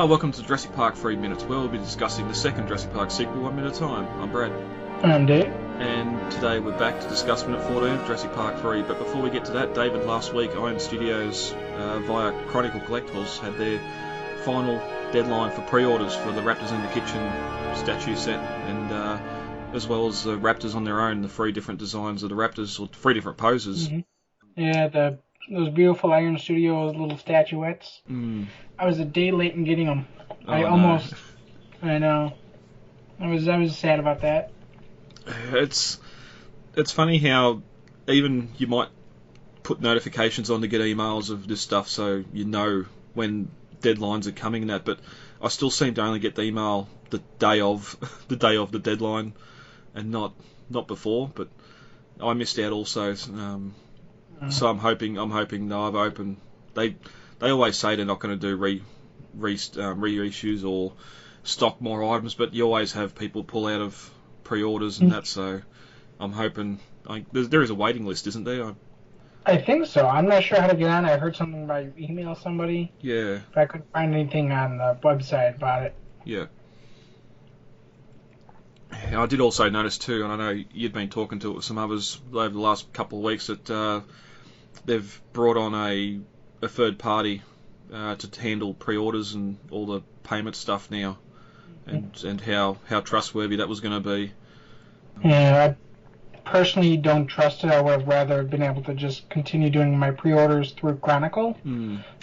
welcome to Jurassic Park 3 Minutes, where we'll be discussing the second Jurassic Park sequel 1 minute at a time. I'm Brad. I'm Dave. And today we're back to discuss minute 14 of Jurassic Park 3. But before we get to that, David, last week Iron Studios, via Chronicle Collectibles, had their final deadline for pre-orders for the Raptors in the Kitchen statue set, and as well as the Raptors on their own, the 3 different designs of the Raptors, or 3 different poses. Mm-hmm. Yeah, those beautiful Iron Studios little statuettes. I was a day late in getting them. I know. I was sad about that. It's funny how even you might put notifications on to get emails of this stuff, so you know when deadlines are coming and that. But I still seem to only get the email the day of the deadline, and not before. But I missed out also. So I'm hoping they'll have open. They always say they're not going to do reissues or stock more items, but you always have people pull out of pre-orders and that. So I'm hoping. There is a waiting list, isn't there? I think so. I'm not sure how to get on. I heard something by email somebody. Yeah. But I couldn't find anything on the website about it. Yeah. I did also notice too, and I know you'd been talking to it with some others over the last couple of weeks, that they've brought on a third party to handle pre-orders and all the payment stuff now, and how trustworthy that was going to be. Yeah, I personally don't trust it. I would have rather been able to just continue doing my pre-orders through Chronicle.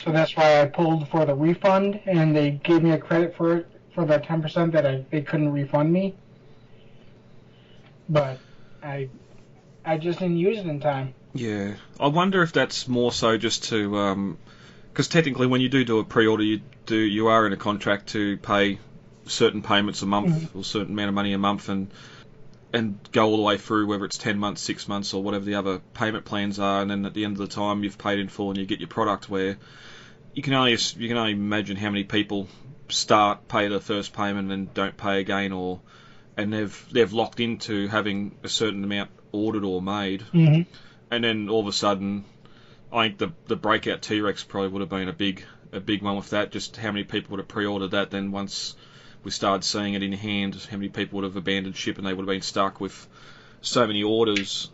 So that's why I pulled for the refund, and they gave me a credit for it for the 10% that they couldn't refund me. But I just didn't use it in time. Yeah, I wonder if that's more so just to, because technically when you do a pre-order, you are in a contract to pay certain payments a month or a certain amount of money a month, and go all the way through, whether it's 10 months, 6 months, or whatever the other payment plans are, and then at the end of the time you've paid in full and you get your product. Where you can only imagine how many people pay the first payment and don't pay again, and they've locked into having a certain amount ordered or made, and then all of a sudden, I think the breakout T-Rex probably would have been a big one with that. Just how many people would have pre-ordered that? Then once we started seeing it in hand, how many people would have abandoned ship, and they would have been stuck with so many orders.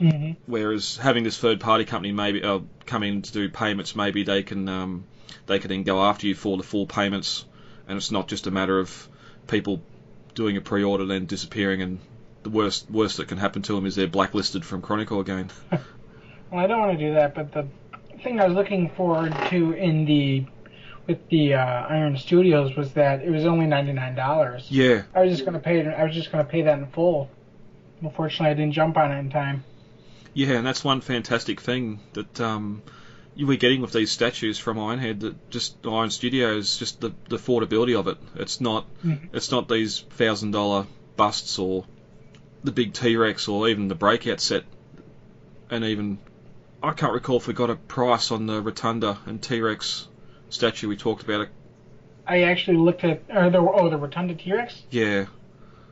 Whereas having this third party company maybe come in to do payments, maybe they can then go after you for the full payments, and it's not just a matter of people doing a pre-order then disappearing, and the worst that can happen to them is they're blacklisted from Chronicle again. Well, I don't want to do that, but the thing I was looking forward to with the Iron Studios was that it was only $99. Yeah. I was just going to pay that in full. Unfortunately, I didn't jump on it in time. Yeah, and that's one fantastic thing that you were getting with these statues from Ironhead, that just Iron Studios, just the affordability of it. It's not these $1,000 busts or the big T-Rex or even the breakout set, and even I can't recall if we got a price on the Rotunda and T-Rex statue we talked about. I actually looked at the Rotunda T-Rex. Yeah.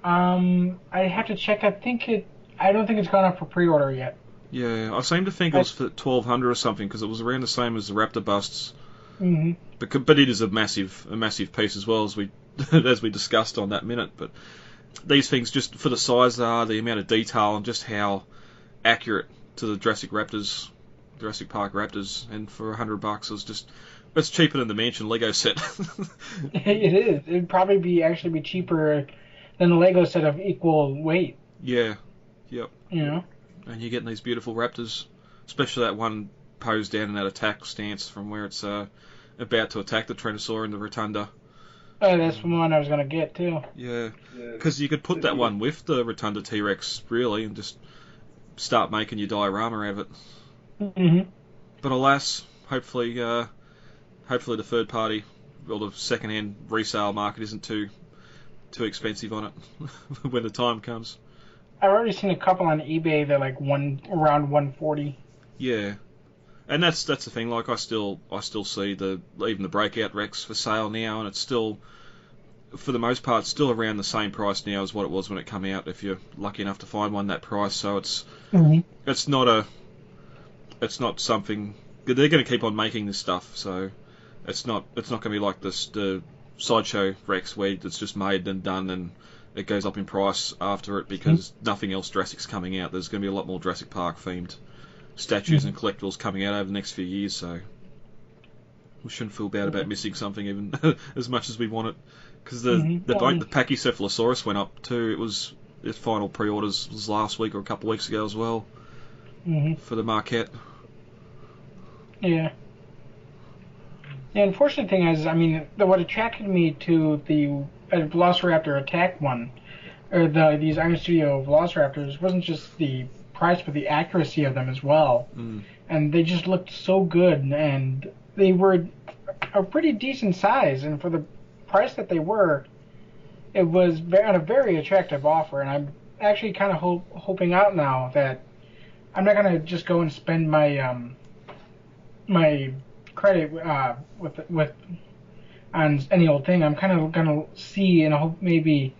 I have to check. I don't think it's gone up for pre-order yet. Yeah, I seem to think it was for $1,200 or something, because it was around the same as the Raptor busts. But it is a massive piece as well, as we discussed on that minute. But these things, just for the size they are, the amount of detail, and just how accurate to the Jurassic Park Raptors, and for $100 it's cheaper than the Mansion Lego set. It is. It'd probably be cheaper than the Lego set of equal weight. Yeah. Yep. You know. And you're getting these beautiful Raptors, especially that one posed down in that attack stance from where it's about to attack the Tyrannosaur in the Rotunda. Oh, that's the one I was going to get, too. Yeah, because you could put that one with the Rotunda T-Rex, really, and just start making your diorama out of it. But alas, hopefully the third party, or the second-hand resale market isn't too expensive on it when the time comes. I've already seen a couple on eBay that around $140. Yeah, and that's the thing. Like I still see even the breakout Rex for sale now, and it's still, for the most part, still around the same price now as what it was when it came out. If you're lucky enough to find one that price, so it's not something. They're going to keep on making this stuff, so it's not going to be like the sideshow Rex where it's just made and done, and it goes up in price after it because nothing else Jurassic's coming out. There's going to be a lot more Jurassic Park themed statues and collectibles coming out over the next few years, so we shouldn't feel bad about missing something even as much as we want it. Because the Pachycephalosaurus went up too. Its final pre-orders was last week or a couple of weeks ago as well for the Marquette. Yeah. The unfortunate thing is, I mean, what attracted me to the Velociraptor Attack one, or these Iron Studio Velociraptors, wasn't just the price, but the accuracy of them as well. And they just looked so good, and they were a pretty decent size, and for the price that they were, it was at a very attractive offer. And I'm actually kind of hoping out now that I'm not going to just go and spend my my credit with on any old thing. I'm kind of gonna see and hope maybe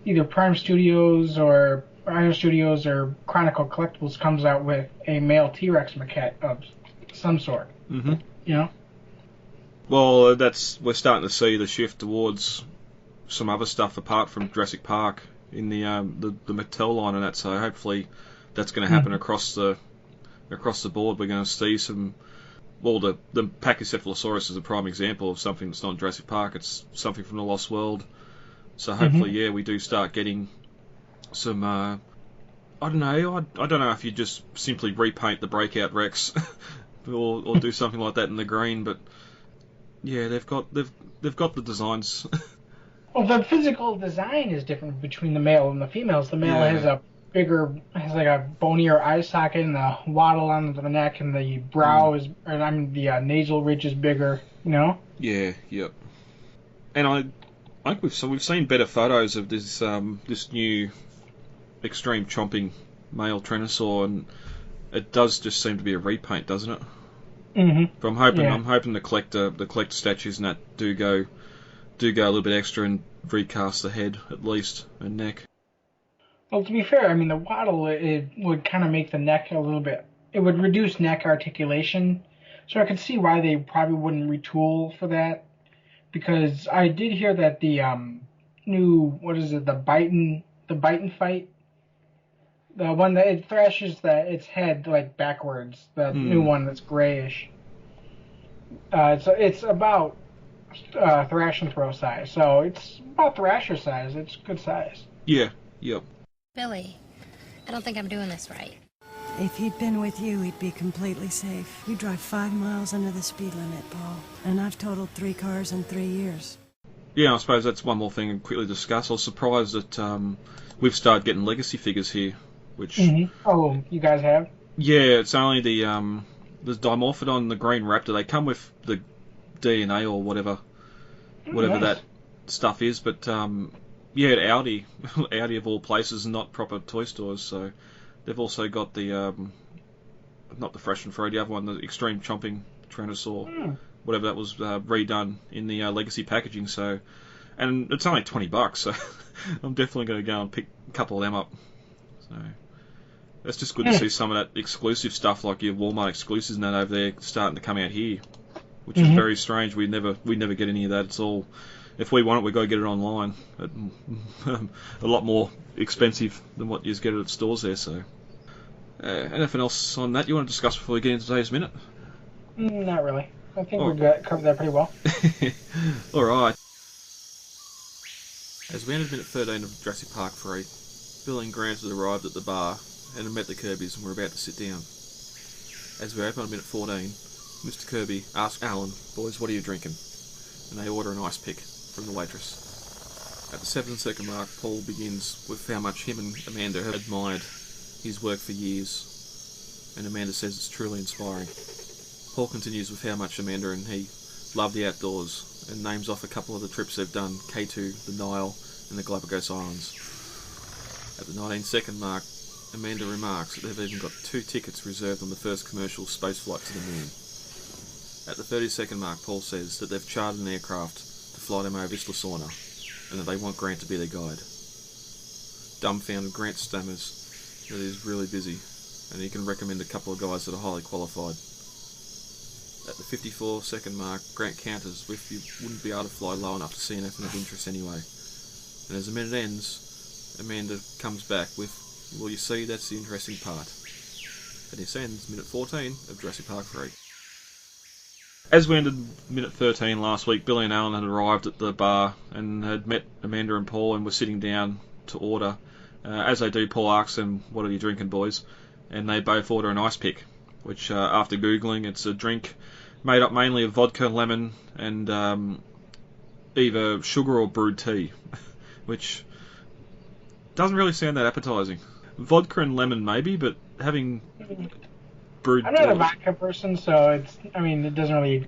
either Prime Studios or Iron Studios or Chronicle Collectibles comes out with a male T-Rex maquette of some sort. You know. Well, we're starting to see the shift towards some other stuff apart from Jurassic Park in the Mattel line and that. So hopefully that's going to happen across the board. We're going to see some. Well, the Pachycephalosaurus is a prime example of something that's not Jurassic Park. It's something from the Lost World. So hopefully, we do start getting some. I don't know. I don't know if you just simply repaint the Breakout Rex, or do something like that in the green. But yeah, they've got the designs. Well, the physical design is different between the male and the females. The male has like a bonier eye socket and a waddle on the neck, and the brow the nasal ridge is bigger. You know. Yeah. Yep. And I think we've seen better photos of this new extreme chomping male Tyrannosaur, and it does just seem to be a repaint, doesn't it? But I'm hoping the collector statues and that do go a little bit extra and recast the head at least and neck. Well, to be fair, I mean, the waddle, it would kind of make the neck a little bit. It would reduce neck articulation, so I could see why they probably wouldn't retool for that. Because I did hear that the new, the Bitin fight, the one that it thrashes its head like backwards, the new one that's grayish. It's about thrash and throw size, so it's about thrasher size. It's good size. Yeah. Yep. Billy, I don't think I'm doing this right. If he'd been with you, he'd be completely safe. You drive 5 miles under the speed limit, Paul. And I've totaled 3 cars in 3 years. Yeah, I suppose that's one more thing to quickly discuss. I was surprised that we've started getting legacy figures here, which... Oh, you guys have? Yeah, it's only the Dimorphodon, the Green Raptor. They come with the DNA or whatever that stuff is, but... Audi of all places, not proper toy stores. So they've also got the not the Fresh and Free, the other one, the Extreme Chomping Tyrannosaur, whatever that was, redone in the legacy packaging. So, and it's only $20, so I'm definitely going to go and pick a couple of them up. So it's just good to see some of that exclusive stuff, like your Walmart exclusives and that over there, starting to come out here, which is very strange. We never get any of that. It's all. If we want it, we got to get it online. A lot more expensive than what you get it at stores there. So, anything else on that you want to discuss before we get into today's minute? Not really. I think we've covered that pretty well. All right. As we entered minute 13 of Jurassic Park 3, Bill and Grant had arrived at the bar and had met the Kirbys and were about to sit down. As we open on minute 14, Mr. Kirby asks Alan, "Boys, what are you drinking?" And they order an ice pick from the waitress. At the 7-second mark, Paul begins with how much him and Amanda have admired his work for years, and Amanda says it's truly inspiring. Paul continues with how much Amanda and he love the outdoors, and names off a couple of the trips they've done, K2, the Nile, and the Galapagos Islands. At the 19-second mark, Amanda remarks that they've even got 2 tickets reserved on the first commercial space flight to the moon. At the 30-second mark, Paul says that they've chartered an aircraft to fly them over Isla Sorna, and that they want Grant to be their guide. Dumbfounded, Grant stammers that he's really busy, and he can recommend a couple of guys that are highly qualified. at the 54-second mark, Grant counters with you wouldn't be able to fly low enough to see anything of interest anyway. And as the minute ends, Amanda comes back with, well, you see, that's the interesting part. And this ends minute 14 of Jurassic Park 3. As we ended minute 13 last week, Billy and Alan had arrived at the bar and had met Amanda and Paul and were sitting down to order. As they do, Paul asks them, what are you drinking, boys? And they both order an ice pick, which, after Googling, it's a drink made up mainly of vodka, lemon, and either sugar or brewed tea, which doesn't really sound that appetising. Vodka and lemon maybe, but having brewed... I'm not a vodka person, so it doesn't really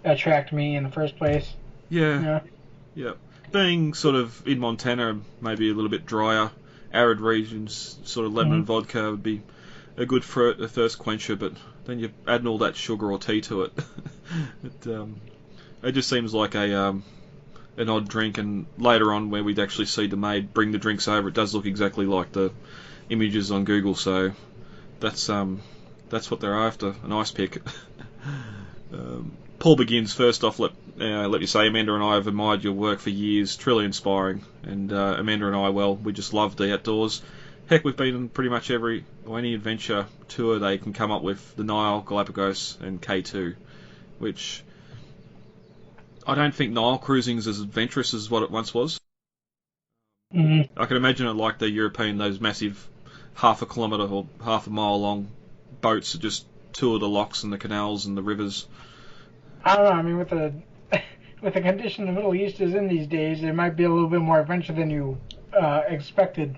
attract me in the first place. Yeah. Being sort of in Montana, maybe a little bit drier, arid regions, sort of lemon and vodka would be a good first quencher, but then you're adding all that sugar or tea to it. It just seems like an odd drink, and later on where we'd actually see the maid bring the drinks over, it does look exactly like the images on Google, so that's what they're after, an ice pick. Paul begins. First off, let me say, Amanda and I have admired your work for years, truly inspiring, and Amanda and I, well, we just love the outdoors. Heck, we've been on pretty much any adventure tour they can come up with, the Nile, Galapagos, and K2, which I don't think Nile cruising is as adventurous as what it once was. I can imagine it like the European, those massive half a kilometre or half a mile long boats that just tour the locks and the canals and the rivers. I don't know. I mean, with the condition the Middle East is in these days, it might be a little bit more adventure than you expected.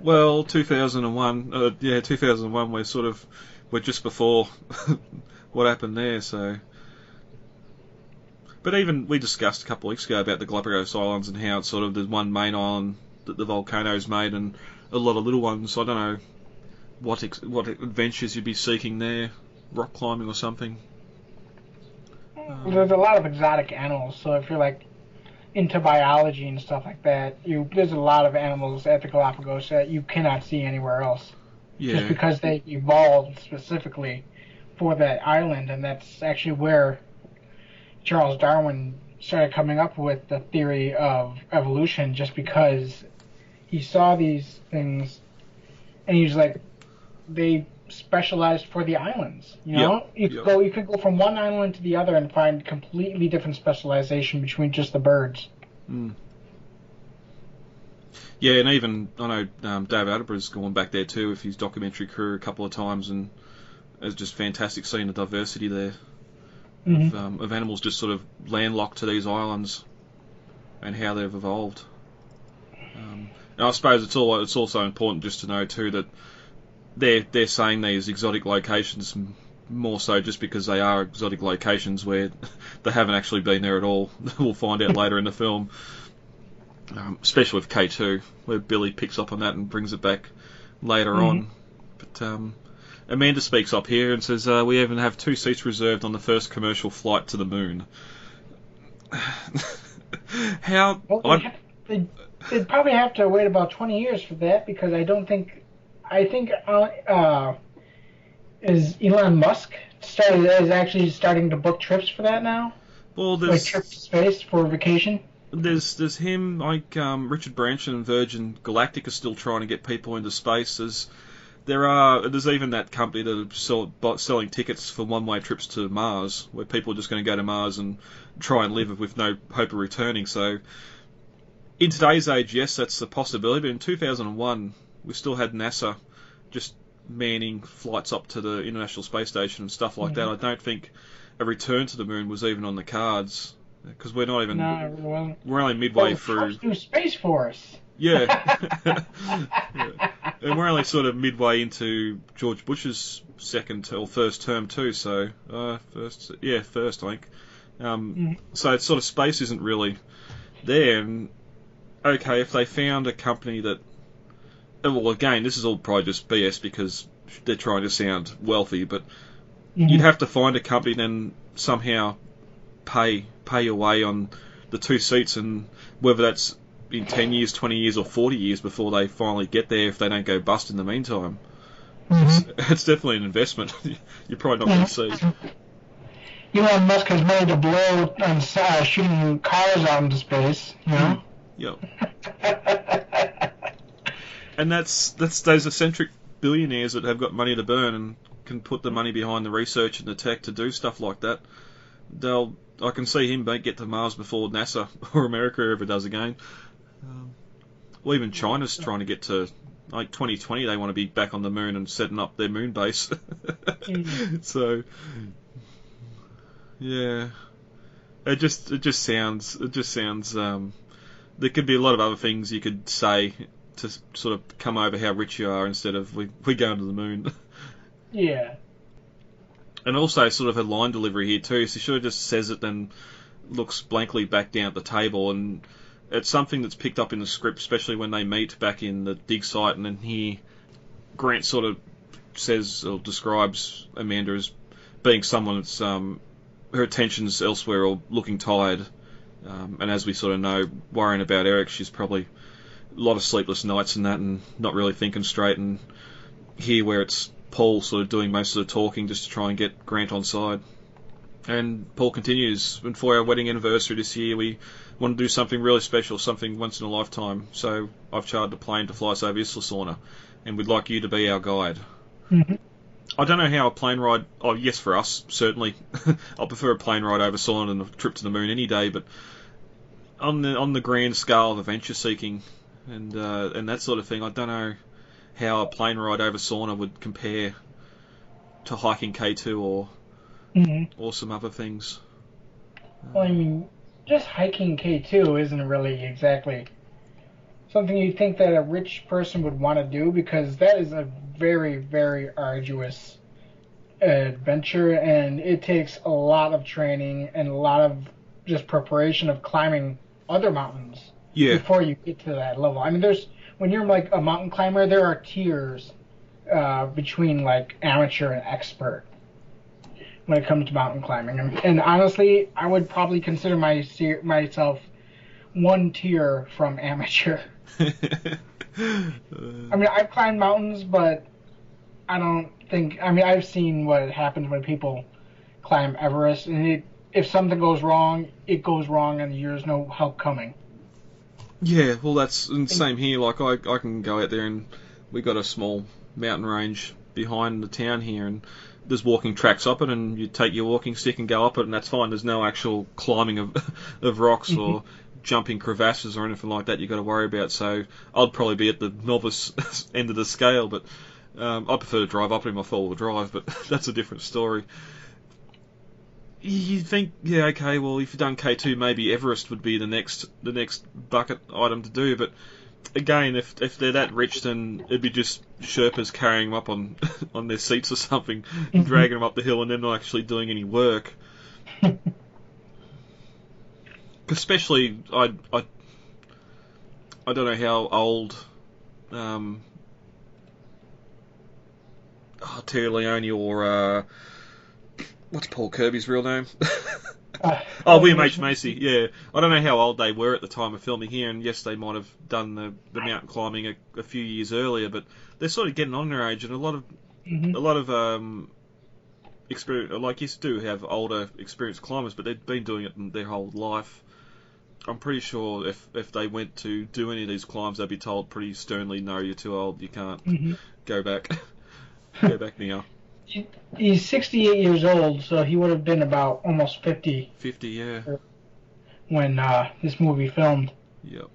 Well, 2001. 2001. We're just before what happened there. So, but even we discussed a couple of weeks ago about the Galapagos Islands and how it's sort of there's one main island that the volcano's made and a lot of little ones. So I don't know what adventures you'd be seeking there, rock climbing or something. There's a lot of exotic animals, so if you're like into biology and stuff like that, there's a lot of animals at the Galapagos that you cannot see anywhere else. Yeah. Just because they evolved specifically for that island, and that's actually where Charles Darwin started coming up with the theory of evolution, just because he saw these things and he was like, they specialized for the islands, you know? Yep. You could go from one island to the other and find completely different specialization between just the birds. Yeah, and even I know David Attenborough's gone back there too with his documentary crew a couple of times, and it's just fantastic seeing the diversity there of animals just sort of landlocked to these islands and how they've evolved. And I suppose it's also important just to know too that they're saying these exotic locations more so just because they are exotic locations where they haven't actually been there at all. We'll find out later in the film, especially with K2, where Billy picks up on that and brings it back later on. But Amanda speaks up here and says, we even have 2 seats reserved on the first commercial flight to the moon. How... Well, they'd probably have to wait about 20 years for that, because I think is Elon Musk is actually starting to book trips for that now? Well, like trips to space for vacation? There's him, like Richard Branson and Virgin Galactic are still trying to get people into space. There's even that company that are selling tickets for one-way trips to Mars, where people are just going to go to Mars and try and live with no hope of returning. So in today's age, yes, that's a possibility, but in 2001... we still had NASA just manning flights up to the International Space Station and stuff like that. I don't think a return to the moon was even on the cards, because we're not even... No, it really wasn't. We're only midway through... New Space Force! Yeah. And we're only sort of midway into George Bush's first term too, so... first, I think. So it's sort of space isn't really there, and... okay, if they found a company that... well, again, this is all probably just BS because they're trying to sound wealthy, but you'd have to find a company then somehow pay your way on the 2 seats, and whether that's in 10 years, 20 years or 40 years before they finally get there if they don't go bust in the meantime. It's definitely an investment you're probably not going to see. Elon Musk has money to blow on shooting cars out into space, you know? Yep. And that's those eccentric billionaires that have got money to burn and can put the money behind the research and the tech to do stuff like that. I can see him get to Mars before NASA or America ever does again. Well, even China's trying to get to, like, 2020. They want to be back on the moon and setting up their moon base. So, yeah, it just sounds. There could be a lot of other things you could say to sort of come over how rich you are instead of we going to the moon. Yeah. And also sort of her line delivery here too. So she sort of just says it and looks blankly back down at the table, and it's something that's picked up in the script, especially when they meet back in the dig site, and then here Grant sort of says or describes Amanda as being someone that's her attention's elsewhere or looking tired. And as we sort of know, worrying about Eric, she's probably a lot of sleepless nights and that, and not really thinking straight. And here, where it's Paul sort of doing most of the talking just to try and get Grant on side. And Paul continues, and for our wedding anniversary this year, we want to do something really special, something once in a lifetime. So I've chartered a plane to fly us over Isla Sorna, and we'd like you to be our guide. Mm-hmm. I don't know how a plane ride... Oh, yes, for us, certainly. I'll prefer a plane ride over Sorna than a trip to the moon any day, but on the grand scale of adventure seeking and that sort of thing, I don't know how a plane ride over Sorna would compare to hiking K2 or some other things. Well, I mean, just hiking K2 isn't really exactly something you'd think that a rich person would want to do, because that is a very, very arduous adventure, and it takes a lot of training and a lot of just preparation of climbing other mountains before you get to that level. I mean, when you're like a mountain climber, there are tiers between like amateur and expert when it comes to mountain climbing. And honestly, I would probably consider myself one tier from amateur. I mean, I've climbed mountains, but I don't think... I mean, I've seen what happens when people climb Everest, and if something goes wrong, it goes wrong, and there's no help coming. Yeah, well, that's the same here. Like, I can go out there, and we got a small mountain range behind the town here, and there's walking tracks up it, and you take your walking stick and go up it, and that's fine. There's no actual climbing of rocks or jumping crevasses or anything like that you've got to worry about. So I'd probably be at the novice end of the scale, but I prefer to drive up in my four-wheel drive, but that's a different story. You think, yeah, okay, well, if you've done K2, maybe Everest would be the next bucket item to do, but again, if they're that rich, then it'd be just Sherpas carrying them up on their seats or something, dragging them up the hill, and they're not actually doing any work. Especially, I don't know how old Terry Leone or what's Paul Kirby's real name? William H. Macy, yeah. I don't know how old they were at the time of filming here, and yes, they might have done the mountain climbing a few years earlier, but they're sort of getting on their age, and a lot of experience, like, you do have older, experienced climbers, but they've been doing it their whole life. I'm pretty sure if they went to do any of these climbs, they'd be told pretty sternly, no, you're too old, you can't go back. Go back now. He's 68 years old, so he would have been about almost 50. 50, yeah. When this movie filmed. Yep.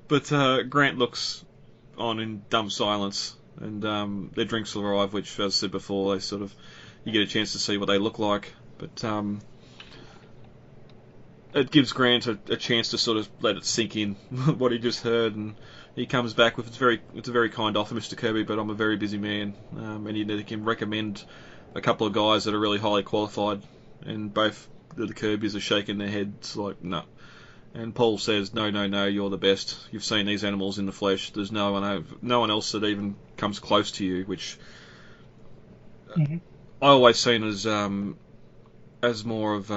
But Grant looks on in dumb silence, and their drinks will arrive, which, as I said before, they sort of, you get a chance to see what they look like. But it gives Grant a chance to sort of let it sink in what he just heard, and he comes back with it's a very kind offer, Mr. Kirby, but I'm a very busy man, and he can recommend a couple of guys that are really highly qualified, and both the Kirbys are shaking their heads like, no. And Paul says, no, you're the best. You've seen these animals in the flesh. There's no one else that even comes close to you, which I always seen as more of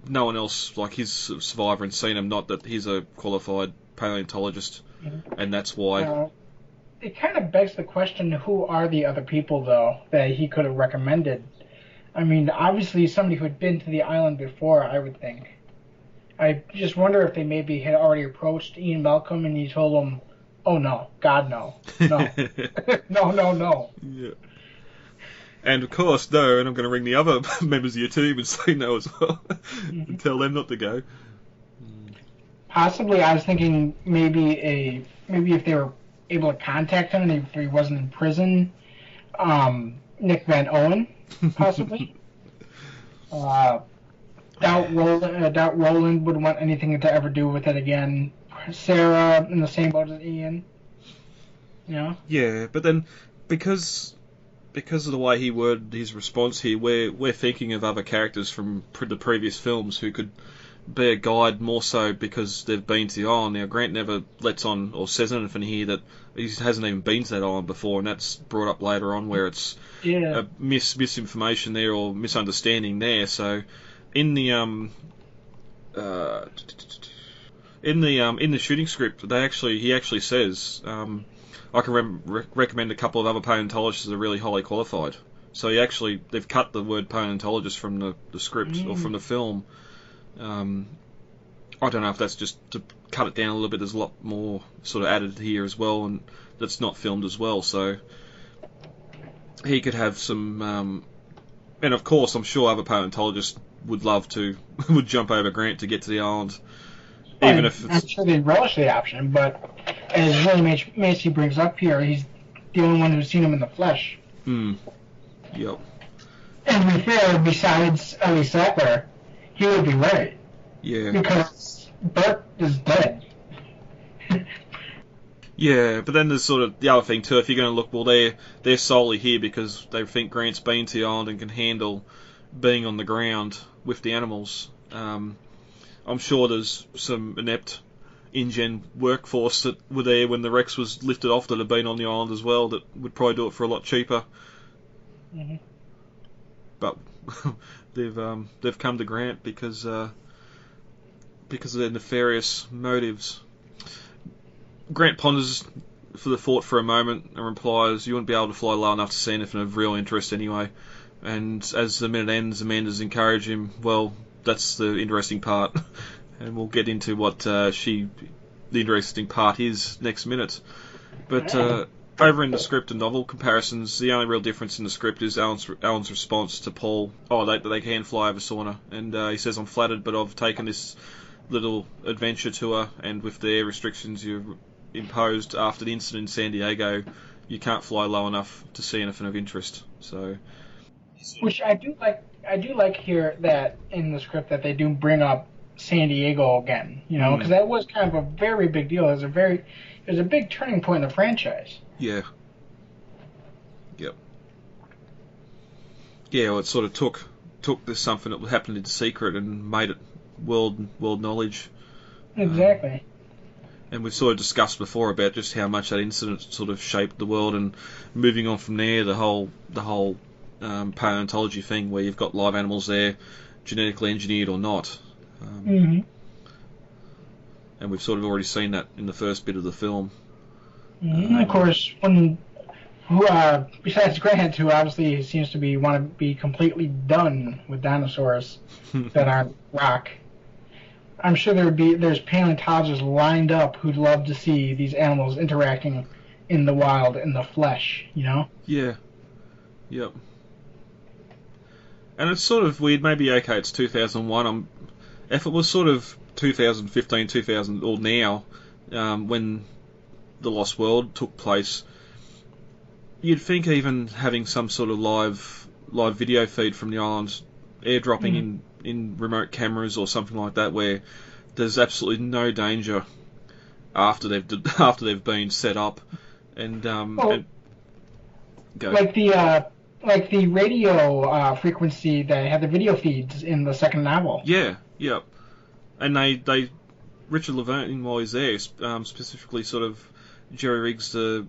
no one else, like, he's a survivor and seen him, not that he's a qualified paleontologist, and that's why. it kind of begs the question, who are the other people, though, that he could have recommended? I mean, obviously somebody who had been to the island before, I would think. I just wonder if they maybe had already approached Ian Malcolm and he told them, oh no, God no, no, no, no, no. Yeah. And of course, no, and I'm going to ring the other members of your team and say no as well. And tell them not to go. Possibly, I was thinking maybe if they were able to contact him and if he wasn't in prison, Nick Van Owen, possibly. Doubt Roland would want anything to ever do with it again. Sarah in the same boat as Ian. You know? Yeah, but then because of the way he worded his response here, we're thinking of other characters from the previous films who could be a guide more so because they've been to the island. Now, Grant never lets on or says anything here that he hasn't even been to that island before, and that's brought up later on where it's a misinformation there or misunderstanding there. So in the shooting script, he actually says, I can recommend a couple of other paleontologists that are really highly qualified. So they've cut the word paleontologist from the script or from the film. I don't know if that's just to cut it down a little bit. There's a lot more sort of added here as well, and that's not filmed as well. So he could have some, and of course, I'm sure other paleontologists would jump over Grant to get to the island, even if it's... I'm sure they'd relish the option, but as Willie Macy brings up here, he's the only one who's seen him in the flesh. Yep. And to be fair, besides Ellie Sattler, he would be right. Yeah. Because Bert is dead. Yeah, but then there's sort of the other thing too. If you're going to look, well, they're solely here because they think Grant's been to the island and can handle being on the ground with the animals. I'm sure there's some inept InGen workforce that were there when the Rex was lifted off that have been on the island as well that would probably do it for a lot cheaper. Mm-hmm. But they've come to Grant because of their nefarious motives. Grant ponders for the thought for a moment and replies, "You wouldn't be able to fly low enough to see anything of real interest anyway." And as the minute ends, Amanda's encourage him. Well, that's the interesting part, and we'll get into what the interesting part is next minute. But over in the script and novel comparisons, the only real difference in the script is Alan's response to Paul. Oh, they can fly over sauna, and he says, "I'm flattered, but I've taken this little adventure tour, and with the air restrictions you've imposed after the incident in San Diego, you can't fly low enough to see anything of interest." So, which I do like here that in the script that they do bring up San Diego again, you know, because that was kind of a very big deal. It was a big turning point in the franchise. Yeah. Yep. Yeah, well, it sort of took this something that happened in secret and made it world knowledge. Exactly. And we've sort of discussed before about just how much that incident sort of shaped the world, and moving on from there, the whole paleontology thing where you've got live animals there, genetically engineered or not. And we've sort of already seen that in the first bit of the film. Of course, besides Grant, who obviously seems to want to be completely done with dinosaurs that aren't rock, I'm sure there's paleontologists lined up who'd love to see these animals interacting in the wild, in the flesh, you know? Yeah. Yep. And it's sort of weird, maybe, okay, it's 2001, if it was sort of 2015, 2000, or now, when The Lost World took place, you'd think even having some sort of live video feed from the island, airdropping in remote cameras or something like that, where there's absolutely no danger after they've been set up, and go. Like the radio frequency that had the video feeds in the second novel. Yeah, yep. And they Richard Levine, while he's there, specifically sort of jerry rigs the